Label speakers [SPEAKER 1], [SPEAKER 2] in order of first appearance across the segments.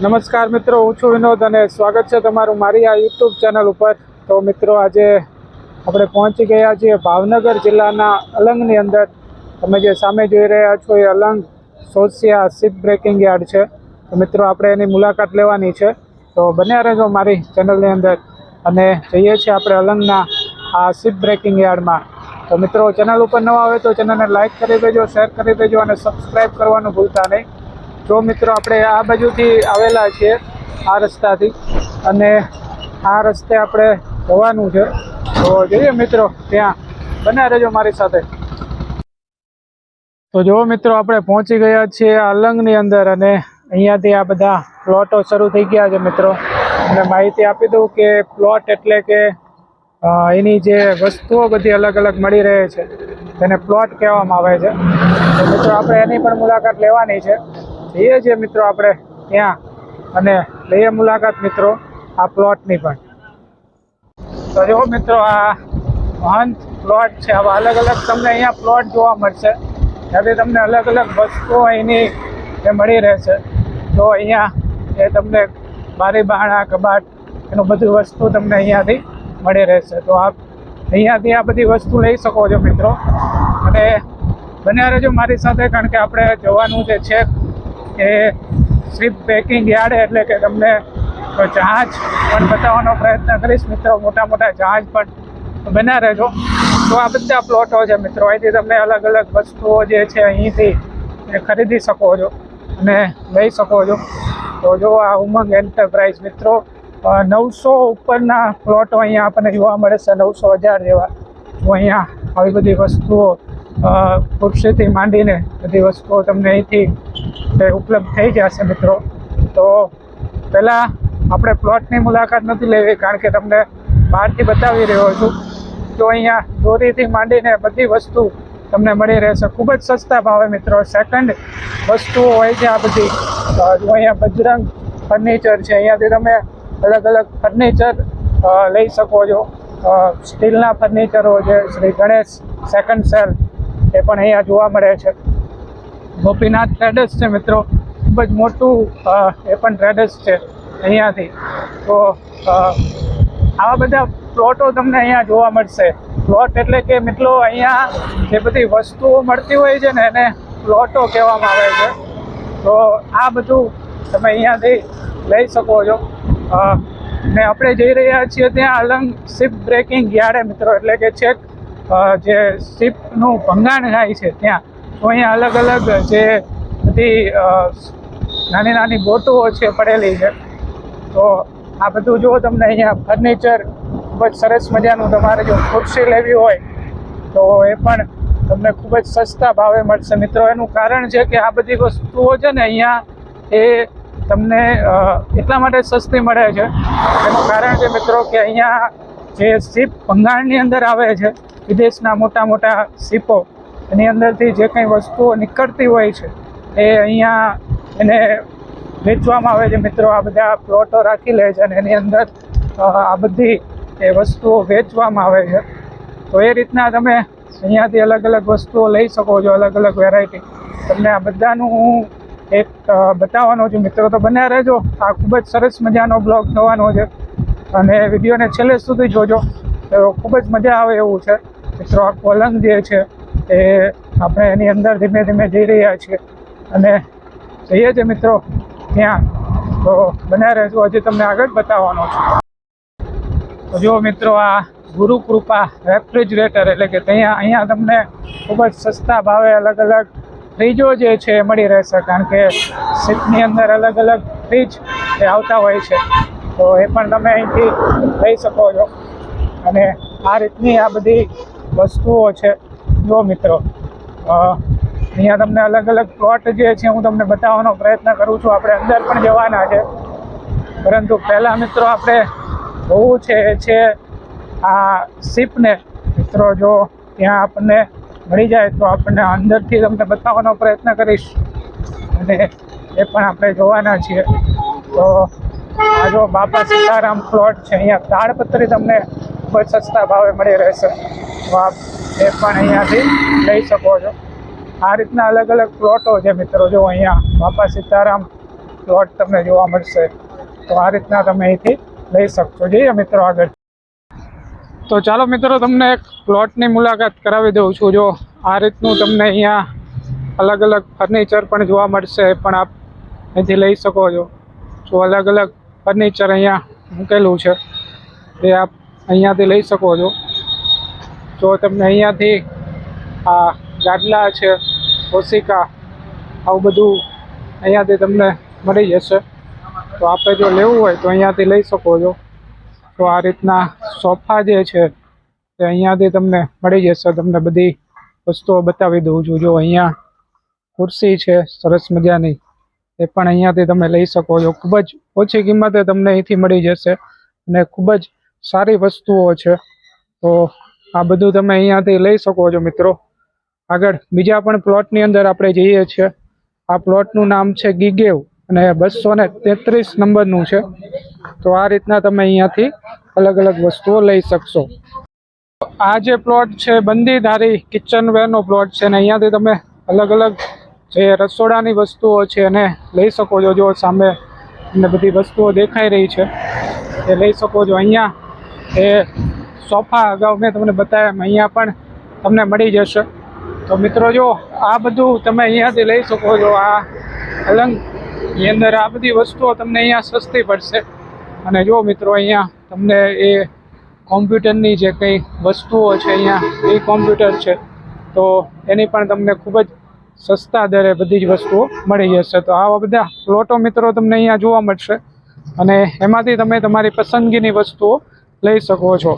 [SPEAKER 1] નમસ્કાર મિત્રો, હું છું વિનોદ અને સ્વાગત છે તમારું મારી આ યુટ્યુબ ચેનલ ઉપર. તો મિત્રો, આજે આપણે પહોંચી ગયા છીએ ભાવનગર જિલ્લાના અલંગની અંદર. તમે જે સામે જોઈ રહ્યા છો એ Alang Sosiya ship breaking yard છે. તો મિત્રો, આપણે એની મુલાકાત લેવાની છે. તો બન્યા રહેજો મારી ચેનલની અંદર અને જઈએ છીએ આપણે અલંગના આ શિપ બ્રેકિંગ યાર્ડમાં. તો મિત્રો, ચેનલ ઉપર નવા આવે તો ચેનલને લાઇક કરી દેજો, શેર કરી દેજો અને સબસ્ક્રાઈબ કરવાનું ભૂલતા નહીં. જો મિત્રો, આપણે આ બાજુથી આવેલા છીએ આ રસ્તાથી અને આ રસ્તે આપણે જવાનું છે. તો જોઈએ મિત્રો, ત્યાં બન્યા રહેજો મારી સાથે. તો જો મિત્રો, આપણે પહોંચી ગયા છીએ અલંગની અંદર અને અહીંયાથી આ બધા પ્લોટો શરૂ થઈ ગયા છે મિત્રો. અને માહિતી આપી દઉં કે પ્લોટ એટલે કે એની જે વસ્તુઓ બધી અલગ અલગ મળી રહે છે તેને પ્લોટ કહેવામાં આવે છે. તો મિત્રો, આપણે એની પણ મુલાકાત લેવાની છે. જઈએ છીએ મિત્રો આપણે ત્યાં અને લઈએ મુલાકાત મિત્રો આ પ્લોટની પણ. તો જો મિત્રો, આ મહંત પ્લોટ છે. આવા અલગ અલગ તમને અહીંયા પ્લોટ જોવા મળશે. ત્યાંથી તમને અલગ અલગ વસ્તુઓ અહીંની એ મળી રહેશે. તો અહીંયા એ તમને બારી બારણા કબાટ એનું બધી વસ્તુ તમને અહીંયાથી મળી રહેશે. તો આપ અહીંયાથી આ બધી વસ્તુ લઈ શકો છો મિત્રો. અને બન્યા રહેજો મારી સાથે, કારણ કે આપણે જવાનું જે છે એ શિપ બ્રેકિંગ યાર્ડ એટલે કે તમને જહાજ પણ બતાવવાનો પ્રયત્ન કરીશ મિત્રો. મોટા મોટા જહાજ પણ બન્યા રહેજો. તો આ બધા પ્લોટો છે મિત્રો. અહીંથી તમે અલગ અલગ વસ્તુઓ જે છે અહીંથી ખરીદી શકો છો અને લઈ શકો છો. તો જો આ ઉમંગ એન્ટરપ્રાઇઝ મિત્રો, 900 ઉપરના પ્લોટો અહીંયા આપણને જોવા મળે છે, 900,000 જેવા. તો અહીંયા આવી બધી વસ્તુઓ ખુરશીથી માંડીને બધી વસ્તુઓ તમને અહીંથી ઉપલબ્ધ થઈ જશે મિત્રો. તો પહેલાં આપણે પ્લોટની મુલાકાત નથી લેવી, કારણ કે તમને બહારથી બતાવી રહ્યો છું. તો અહીંયા દોરીથી માંડીને બધી વસ્તુ તમને મળી રહેશે ખૂબ જ સસ્તા ભાવે મિત્રો. સેકન્ડ વસ્તુઓ હોય છે આ બધી. જો અહીંયા બજરંગ ફર્નિચર છે, અહીંયાથી તમે અલગ અલગ ફર્નિચર લઈ શકો છો. સ્ટીલના ફર્નિચરો છે. શ્રી ગણેશ સેકન્ડ સેલ એ પણ અહીંયા જોવા મળે છે. ગોપીનાથ ટ્રેડર્સ છે મિત્રો, ખૂબ જ મોટું એ પણ ટ્રેડર્સ છે અહીંયાથી. તો આવા બધા પ્લોટો તમને અહીંયા જોવા મળશે. પ્લોટ એટલે કે મિત્રો, અહીંયા જે બધી વસ્તુઓ મળતી હોય છે ને એને પ્લોટો કહેવામાં આવે છે. તો આ બધું તમે અહીંયાથી લઈ શકો છો. ને આપણે જઈ રહ્યા છીએ ત્યાં અલંગ શિપ બ્રેકિંગ યાર્ડ મિત્રો, એટલે કે છેક જે શિપનું ભંગાણ થાય છે ત્યાં. તો અહીંયા અલગ અલગ જે બધી નાની નાની બોટો છે પડેલી છે. તો આ બધું જો તમને અહીંયા ફર્નિચર ખૂબ જ સરસ મજાનું, તમારે જો ખુરશી લેવી હોય તો એ પણ તમને ખૂબ જ સસ્તા ભાવે મળશે મિત્રો. એનું કારણ છે કે આ બધી વસ્તુઓ છે ને અહીંયા એ તમને એટલા માટે સસ્તી મળે છે. એનું કારણ છે મિત્રો કે અહીંયા જે શિપ ભંગાણની અંદર આવે છે, વિદેશના મોટા મોટા શિપો, એની અંદરથી જે કંઈ વસ્તુઓ નીકળતી હોય છે એ અહીંયા એને વેચવામાં આવે છે મિત્રો. આ બધા પ્લોટો રાખી લે છે અને એની અંદર આ બધી એ વસ્તુઓ વેચવામાં આવે છે. તો એ રીતના તમે અહીંયાથી અલગ અલગ વસ્તુઓ લઈ શકો છો, અલગ અલગ વેરાયટી. તમને આ બધાનું હું એક બતાવવાનો છું મિત્રો. તો બન્યા રહેજો, આ ખૂબ જ સરસ મજાનો બ્લોગ થવાનો છે અને વિડીયોને છેલ્લે સુધી જોજો. તો ખૂબ જ મજા આવે એવું છે મિત્રો. આ અલંગ જે છે એ આપણે એની અંદર ધીમે ધીમે જઈ રહ્યા છીએ અને જઈએ છીએ મિત્રો ત્યાં. તો બન્યા રહેજો, હજી તમને આગળ બતાવવાનો છે. તો જો મિત્રો, આ ગુરુ કૃપા રેફ્રિજરેટર એટલે કે અહીંયા તમને ખૂબ જ સસ્તા ભાવે અલગ અલગ ફ્રીજો જે છે એ મળી રહેશે, કારણ કે શિપની અંદર અલગ અલગ ફ્રીજ એ આવતા હોય છે. તો એ પણ તમે અહીંથી લઈ શકો છો. અને આ રીતની આ બધી વસ્તુઓ છે. જો મિત્રો, અહીંયા તમને અલગ અલગ પ્લોટ જે છે હું તમને બતાવવાનો પ્રયત્ન કરું છું. આપણે અંદર પણ જવાના છે, પરંતુ પહેલાં મિત્રો આપણે જોવું છે એ છે આ શિપને મિત્રો. જો ત્યાં આપણને મળી જાય તો આપણને અંદરથી તમને બતાવવાનો પ્રયત્ન કરીશ અને એ પણ આપણે જોવાના છીએ. તો આ જો બાપા સીતારામ પ્લોટ છે, અહીંયા તાડપત્રી તમને ખૂબ જ સસ્તા ભાવે મળી રહેશે. તો આપ એ પણ અહીંયાથી લઈ શકો છો. આ રીતના અલગ અલગ પ્લોટો છે મિત્રો. જો અહીંયા બાપા સીતારામ પ્લોટ તમને જોવા મળશે. તો આ રીતના તમે અહીંથી લઈ શકશો. જઈએ મિત્રો આગળ. તો ચાલો મિત્રો, તમને એક પ્લોટની મુલાકાત કરાવી દઉં છું. જો આ રીતનું તમને અહીંયા અલગ અલગ ફર્નિચર પણ જોવા મળશે, પણ આપ અહીંથી લઈ શકો છો. જો અલગ અલગ ફર્નિચર અહીંયા મૂકેલું છે, તે આપ અહીંયાથી લઈ શકો છો. જો તમને અહીંયાથી આ ગાદલા છે, ઓશિકા, આવું બધું અહીંયાથી તમને મળી જશે. તો આપણે જો લેવું હોય તો અહીંયાથી લઈ શકો છો. તો આ રીતના સોફા જે છે તે અહીંયાથી તમને મળી જશે. તમને બધી વસ્તુઓ બતાવી દઉં છું. જો અહીંયા ખુરશી છે સરસ મજાની, એ પણ અહીંયાથી તમે લઈ શકો છો. ખૂબ જ ઓછી કિંમતે તમને અહીંથી મળી જશે અને ખૂબ જ સારી વસ્તુઓ છે. તો આ બધું તમે અહીંયાથી લઈ શકો છો મિત્રો. આગળ બીજા પણ પ્લોટની અંદર આપણે જઈએ છીએ. આ પ્લોટનું નામ છે ગીગેવ અને 233 નંબરનું છે. તો આ રીતના તમે અહીંયાથી અલગ અલગ વસ્તુઓ લઈ શકશો. આ જે પ્લોટ છે બંદીધારી કિચનવેરનો પ્લોટ છે, ને અહીંયાથી તમે અલગ અલગ જે રસોડાની વસ્તુઓ છે એને લઈ શકો છો. જો સામે તમને બધી વસ્તુઓ દેખાઈ રહી છે એ લઈ શકો છો. અહીંયા એ સોફા અગાઉ મેં તમને બતાવ્યા, અહીંયા પણ તમને મળી જશે. તો મિત્રો જો આ બધું તમે અહીંયાથી લઈ શકો છો. આ અલંગની અંદર આ બધી વસ્તુઓ તમને અહીંયા સસ્તી પડશે. અને જો મિત્રો અહીંયા તમને એ કોમ્પ્યુટરની જે કંઈ વસ્તુઓ છે, અહીંયા એ કોમ્પ્યુટર છે, તો એની પણ તમને ખૂબ જ સસ્તા દરે બધી જ વસ્તુઓ મળી જશે. તો આવા બધા પ્લોટો મિત્રો તમને અહીંયા જોવા મળશે અને એમાંથી તમે તમારી પસંદગીની વસ્તુઓ લઈ શકો છો.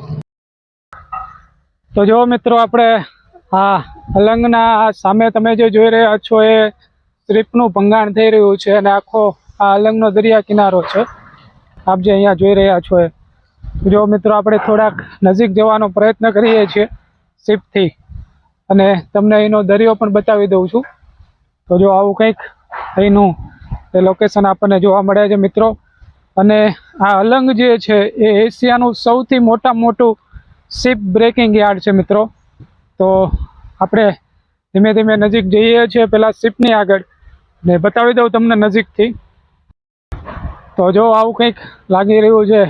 [SPEAKER 1] તો જો મિત્રો, આપણે આ અલંગના સામે તમે જે જોઈ રહ્યા છો એ સ્ટ્રીપનું ભંગાણ થઈ રહ્યું છે અને આખો આ અલંગનો દરિયા કિનારો છે આપ જે અહીંયા જોઈ રહ્યા છો એ. જો મિત્રો, આપણે થોડાક નજીક જવાનો પ્રયત્ન કરીએ છીએ શિપથી અને તમને અહીંનો દરિયો પણ બતાવી દઉં છું. તો જો આવું કંઈક અહીંનું એ લોકેશન આપણને જોવા મળે છે મિત્રો. અને આ અલંગ જે છે એ એશિયાનું સૌથી મોટું શિપ બ્રેકિંગ યાર્ડ છે મિત્રો. તો આપણે ધીમે ધીમે નજીક જઈએ છીએ પહેલાં શિપની આગળ, ને બતાવી દઉં તમને નજીકથી. તો જો આવું કંઈક લાગી રહ્યું છે,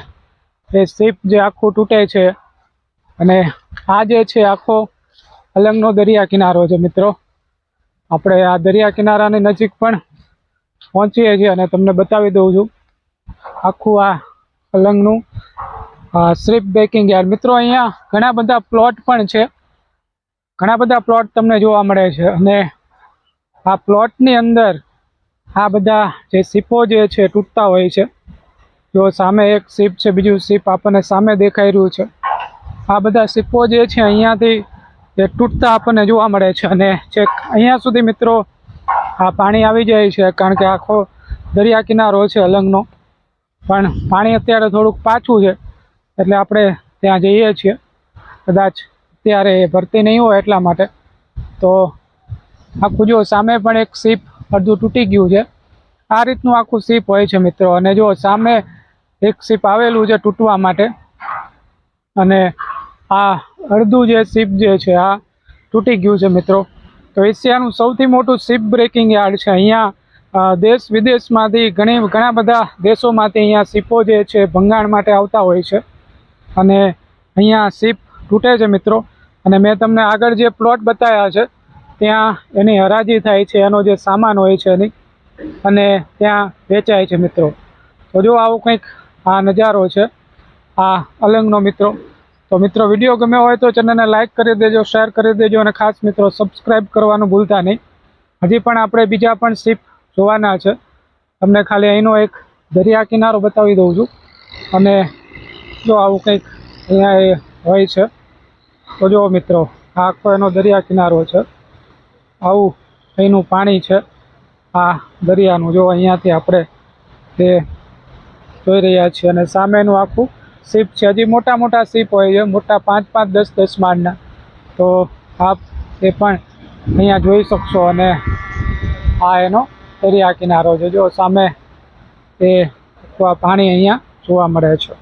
[SPEAKER 1] એ શિપ જે આખું તૂટે છે અને આ જે છે આખો અલંગનો દરિયા કિનારો છે મિત્રો. આપણે આ દરિયા કિનારાની નજીક પણ પહોંચીએ છીએ અને તમને બતાવી દઉં છું આખું આ અલંગનું શિપ બ્રેકિંગ યાર્ડ. મિત્રો અહીંયા ઘણા બધા પ્લોટ પણ છે, ઘણા બધા પ્લોટ તમને જોવા મળે છે. અને આ પ્લોટની અંદર આ બધા જે શિપો જે છે તૂટતા હોય છે. જો સામે એક શિપ છે, બીજું શિપ આપણને સામે દેખાઈ રહ્યું છે. આ બધા શિપો જે છે અહીંયાથી એ તૂટતા આપણને જોવા મળે છે અને છેક અહીંયા સુધી મિત્રો આ પાણી આવી જાય છે, કારણ કે આખો દરિયા કિનારો છે અલંગનો. પણ પાણી અત્યારે થોડુંક પાછું છે એટલે આપણે ત્યાં જઈએ છીએ. કદાચ અત્યારે ભરતી નહીં હોય એટલા માટે. તો આખું જો સામે પણ એક શિપ અડધું તૂટી ગયું છે. આ રીતનું આખું શિપ હોય છે મિત્રો. અને જો સામે એક શિપ આવેલું છે તૂટવા માટે અને આ અડધું જે શિપ જે છે આ તૂટી ગયું છે મિત્રો. તો એશિયાનું સૌથી મોટું શિપ બ્રેકિંગ યાર્ડ છે. અહીંયા દેશ વિદેશમાંથી ઘણા બધા દેશોમાંથી અહીંયા શિપો જે છે ભંગાણ માટે આવતા હોય છે અને અહીંયા શિપ તૂટે છે મિત્રો. અને મેં તમને આગળ જે પ્લોટ બતાવ્યા છે ત્યાં એની હરાજી થાય છે, એનો જે સામાન હોય છે એની, અને ત્યાં વેચાય છે મિત્રો. તો જો આવું કંઈક આ નજારો છે આ અલંગનો મિત્રો. તો મિત્રો, વિડીયો ગમ્યો હોય તો ચેનલને લાઇક કરી દેજો, શેર કરી દેજો અને ખાસ મિત્રો સબસ્ક્રાઈબ કરવાનું ભૂલતા નહીં. હજી પણ આપણે બીજા પણ શિપ જોવાના છે. તમને ખાલી અહીંનો એક દરિયા કિનારો બતાવી દઉં છું. અને જો આવું કંઈક અહીંયા એ હોય છે. તો જો મિત્રો, આ આખો એનો દરિયા કિનારો છે. આવું અહીંનું પાણી છે આ દરિયાનું. જો અહીંયાથી આપણે તે જોઈ રહ્યા છીએ અને સામેનું આખું શિપ છે. હજી મોટા શિપ હોય છે, મોટા 5-5, 10-10 માળના. તો આપ એ પણ અહીંયા જોઈ શકશો. અને આ એનો દરિયા કિનારો છે. જો સામે એ પાણી અહીંયા જોવા મળે છે.